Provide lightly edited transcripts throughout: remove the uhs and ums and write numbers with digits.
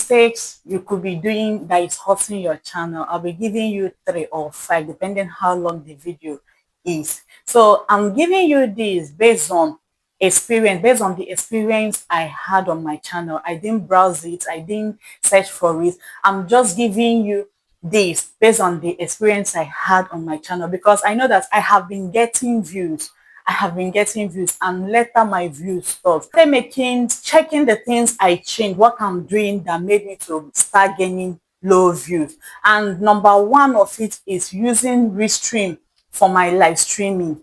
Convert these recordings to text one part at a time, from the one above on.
mistakes you could be doing that is hurting your channel. I'll be giving you 3 or 5 depending how long the video is. So I'm giving you this based on the experience I had on my channel. I didn't browse it, I didn't search for it. I'm just giving you this based on the experience I had on my channel, because I know that I have been getting views. And later my views stopped. Checking the things I changed, what I'm doing that made me to start gaining low views. And number one of it is using restream for my live streaming.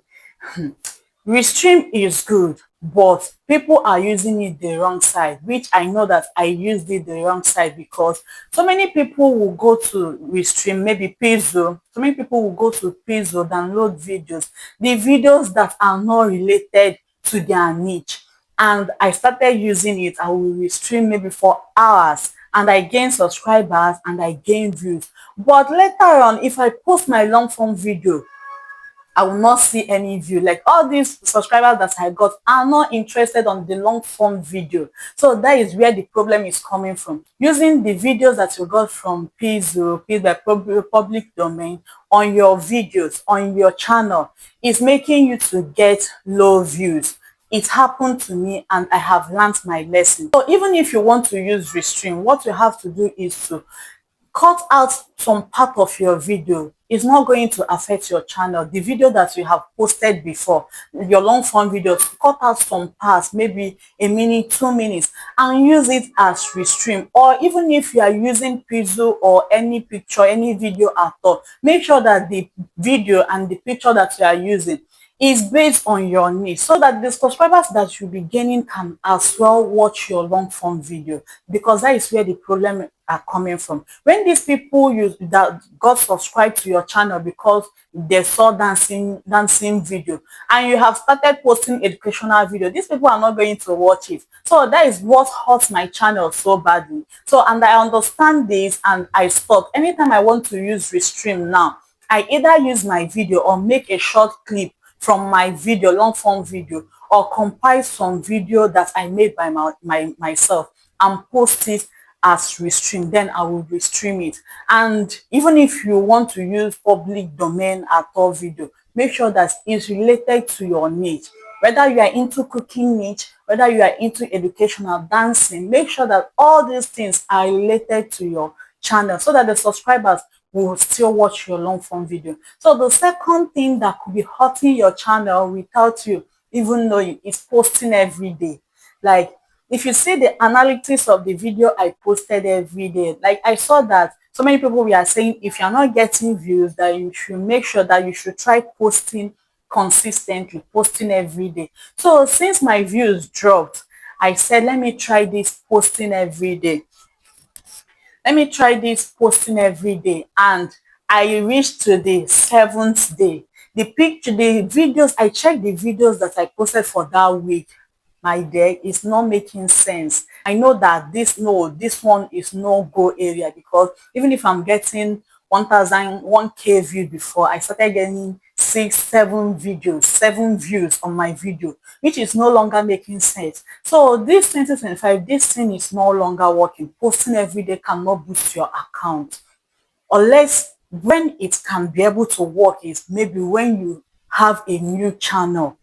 Restream is good, but people are using it the wrong side, which I know that I used it the wrong side, because so many people will go to Restream, maybe Pizzo. So many people will go to Pizzo, download videos, the videos that are not related to their niche. And I started using it. I will Restream maybe for hours, and I gain subscribers and I gain views. But later on, if I post my long form video, I will not see any view. Like, all these subscribers that I got are not interested on the long form video. So that is where the problem is coming from. Using the videos that you got from Pizzo, by public domain, on your videos, on your channel, is making you to get low views. It happened to me and I have learned my lesson. So even if you want to use Restream, what you have to do is to cut out some part of your video. It's not going to affect your channel. The video that you have posted before, your long form videos, cut out some parts, maybe a minute, 2 minutes, and use it as restream. Or even if you are using Pizzo or any picture, any video at all, make sure that the video and the picture that you are using is based on your niche, so that the subscribers that you'll be gaining can as well watch your long form video, because that is where the problem are coming from. When these people that got subscribed to your channel because they saw dancing video, and you have started posting educational video, these people are not going to watch it. So that is what hurts my channel so badly. So, and I understand this and I stop. Anytime I want to use Restream now, I either use my video or make a short clip from my video, long form video, or compile some video that I made by myself and post it as Restream. Then I will Restream it. And even if you want to use public domain at all video, make sure that it's related to your niche. Whether you are into cooking niche, whether you are into educational dancing, make sure that all these things are related to your channel, so that the subscribers will still watch your long form video. So the second thing that could be hurting your channel without you even knowing is posting every day. Like, if you see the analytics of the video I posted every day, like, I saw that so many people were saying if you're not getting views, that you should make sure that you should try posting consistently, posting every day. So since my views dropped, I said, let me try this posting every day. And I reached to the 7th day. The videos, I checked the videos that I posted for that week. My dear, it's not making sense. I know that this one is no go area, because even if I'm getting 1,000 views before, I started getting 7 views on my video, which is no longer making sense. So this 2025, this thing is no longer working. Posting every day cannot boost your account, unless when it can be able to work is maybe when you have a new channel.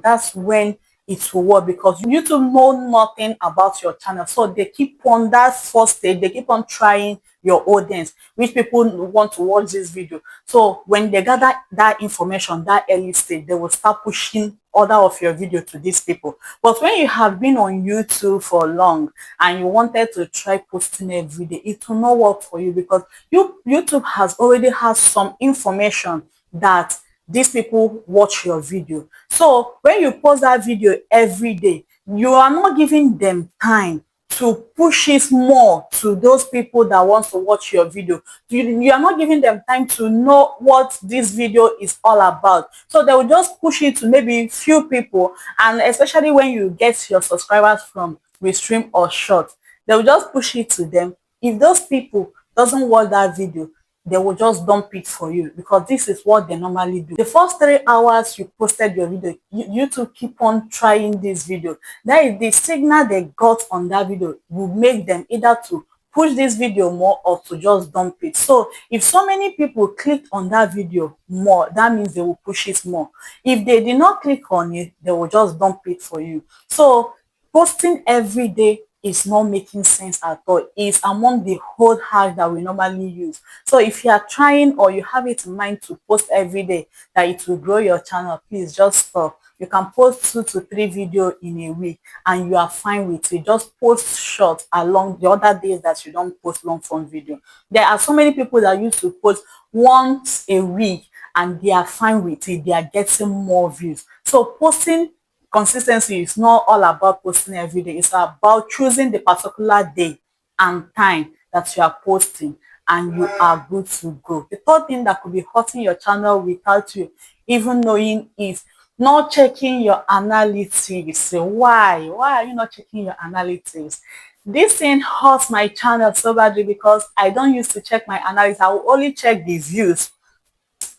That's when it will work, because YouTube know nothing about your channel. So they keep on that first stage, they keep on trying your audience, which people want to watch this video. So when they gather that information, that early stage, they will start pushing other of your video to these people. But when you have been on YouTube for long and you wanted to try posting every day, it will not work for you, because YouTube has already has some information that these people watch your video. So when you post that video every day, you are not giving them time to push it more to those people that want to watch your video. You are not giving them time to know what this video is all about. So they will just push it to maybe few people, and especially when you get your subscribers from Restream or Short, they will just push it to them. If those people doesn't watch that video, they will just dump it for you because this is what they normally do. The first 3 hours you posted your video, YouTube keep on trying this video. That is the signal they got on that video will make them either to push this video more or to just dump it. So if so many people clicked on that video more, that means they will push it more. If they did not click on it, they will just dump it for you. So posting every day is not making sense at all. It's among the whole hacks that we normally use. So if you are trying or you have it in mind to post every day that it will grow your channel, please just stop. You can post 2 to 3 videos in a week and you are fine with it. Just post short along the other days that you don't post long form video. There are so many people that used to post once a week and they are fine with it. They are getting more views. So posting consistency is not all about posting every day. It's about choosing the particular day and time that you are posting and you are good to go. The third thing that could be hurting your channel without you even knowing is not checking your analytics. Why are you not checking your analytics? This thing hurts my channel so badly because I don't used to check my analytics. I will only check the views.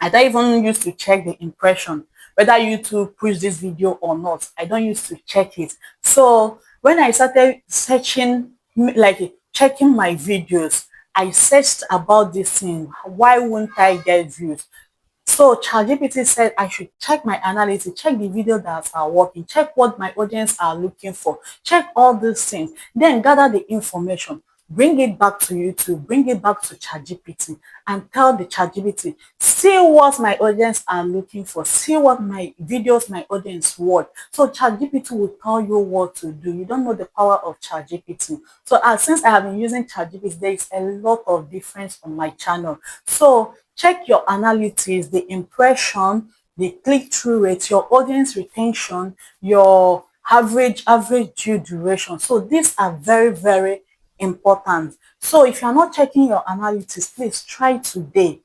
I don't even used to check the impression, whether YouTube push this video or not. I don't used to check it. So when I started searching, like checking my videos, I searched about this thing. Why won't I get views? So ChatGPT said I should check my analytics, check the video that are working, check what my audience are looking for, check all these things, then gather the information, bring it back to YouTube, bring it back to ChatGPT and tell the ChatGPT, see what my audience are looking for, see what my videos my audience want. So ChatGPT will tell you what to do. You don't know the power of ChatGPT. So since I have been using ChatGPT, there is a lot of difference on my channel. So check your analytics, the impression, the click-through rate, your audience retention, your average view duration. So these are very, very important. So if you're not checking your analytics, please try today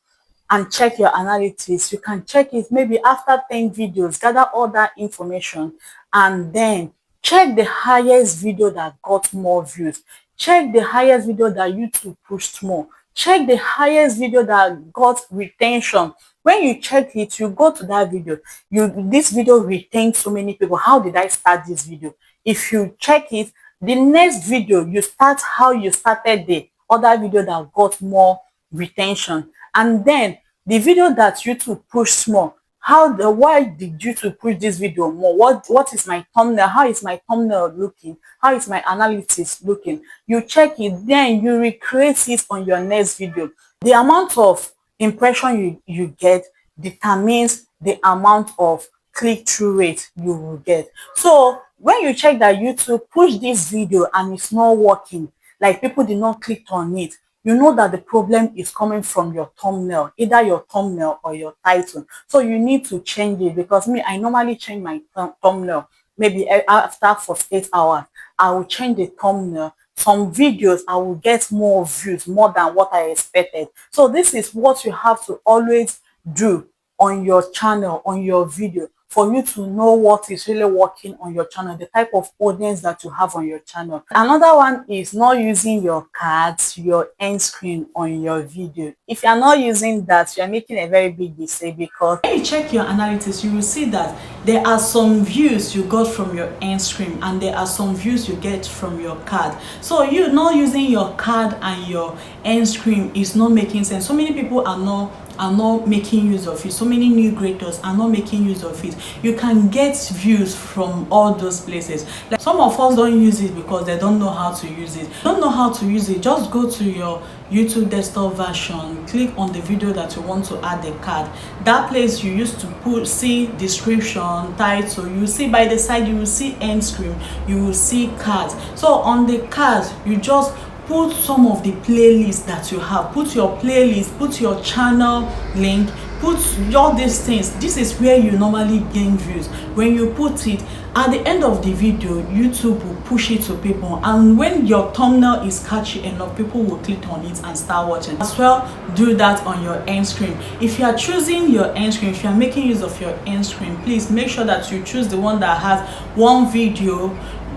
and check your analytics. You can check it maybe after 10 videos, gather all that information and then check the highest video that got more views. Check the highest video that YouTube pushed more. Check the highest video that got retention. When you check it, you go to that video. This video retained so many people. How did I start this video? If you check it, the next video, you start how you started the other video that got more retention. And then the video that YouTube pushed more, why did YouTube push this video more? What is my thumbnail? How is my thumbnail looking? How is my analytics looking? You check it, then you recreate it on your next video. The amount of impression you get determines the amount of click-through rate you will get. So when you check that YouTube push this video and it's not working, like people did not click on it, you know that the problem is coming from your thumbnail, either your thumbnail or your title. So you need to change it, because I normally change my thumbnail maybe after 48 hours. I will change the thumbnail. Some videos I will get more views, more than what I expected. So this is what you have to always do on your channel, on your video, for you to know what is really working on your channel, the type of audience that you have on your channel. Another one is not using your cards, your end screen on your video. If you are not using that, you are making a very big mistake, because when you check your analytics, you will see that there are some views you got from your end screen and there are some views you get from your card. So you not using your card and your end screen is not making sense. So many people are not making use of it. So many new creators are not making use of it. You can get views from all those places. Like some of us don't use it because they don't know how to use it. Don't know how to use it, just go to your YouTube desktop version, click on the video that you want to add the card. That place you used to see description, title, you see by the side, you will see end screen, you will see cards. So on the cards, you just put some of the playlists that you have. Put your playlist, put your channel link, put all these things. This is where you normally gain views. When you put it at the end of the video, YouTube will push it to people, and when your thumbnail is catchy enough, people will click on it and start watching. As well, do that on your end screen. If you are choosing your end screen, if you are making use of your end screen, please make sure that you choose the one that has one video,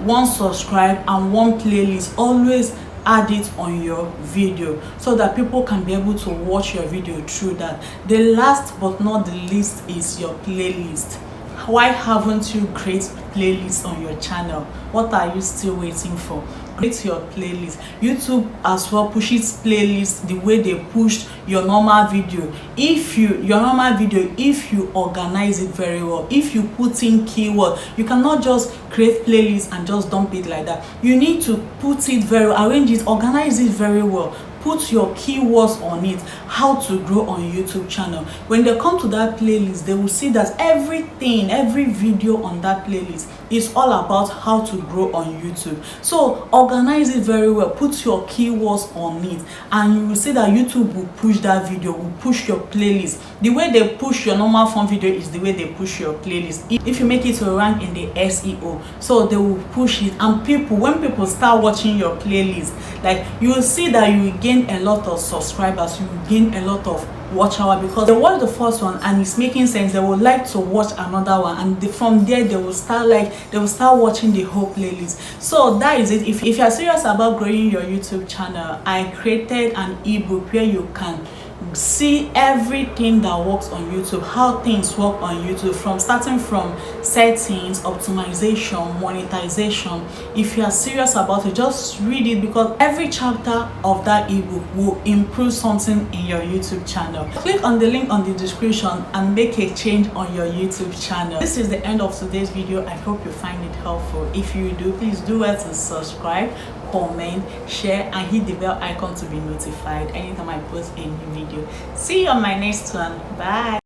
one subscribe, and one playlist. Always add it on your video so that people can be able to watch your video through that. The last but not the least is your playlist. Why haven't you created playlists on your channel? What are you still waiting for? Create your playlist. YouTube as well pushes playlists the way they pushed your normal video. If you organize it very well, if you put in keyword, you cannot just create playlists and just dump it like that. You need to put it very well, arrange it, organize it very well. Put your keywords on it, how to grow on YouTube channel. When they come to that playlist, they will see that every video on that playlist is all about how to grow on YouTube. So organize it very well, put your keywords on it, and you will see that YouTube will push that video, will push your playlist. The way they push your normal fun video is the way they push your playlist. If you make it to rank in the SEO, so they will push it, and when people start watching your playlist, like, you will see that you will gain a lot of subscribers, you will gain a lot of watch hour, because they watch the first one and it's making sense. They would like to watch another one, and from there they will start watching the whole playlist. So that is it. If you are serious about growing your YouTube channel, I created an ebook where you can see everything that works on YouTube, how things work on YouTube, starting from settings, optimization, monetization. If you are serious about it, just read it, because every chapter of that ebook will improve something in your YouTube channel. Click on the link on the description and make a change on your YouTube channel. This is the end of today's video. I hope you find it helpful. If you do, please do well to subscribe, comment, share, and hit the bell icon to be notified anytime I post a new video. See you on my next one. Bye.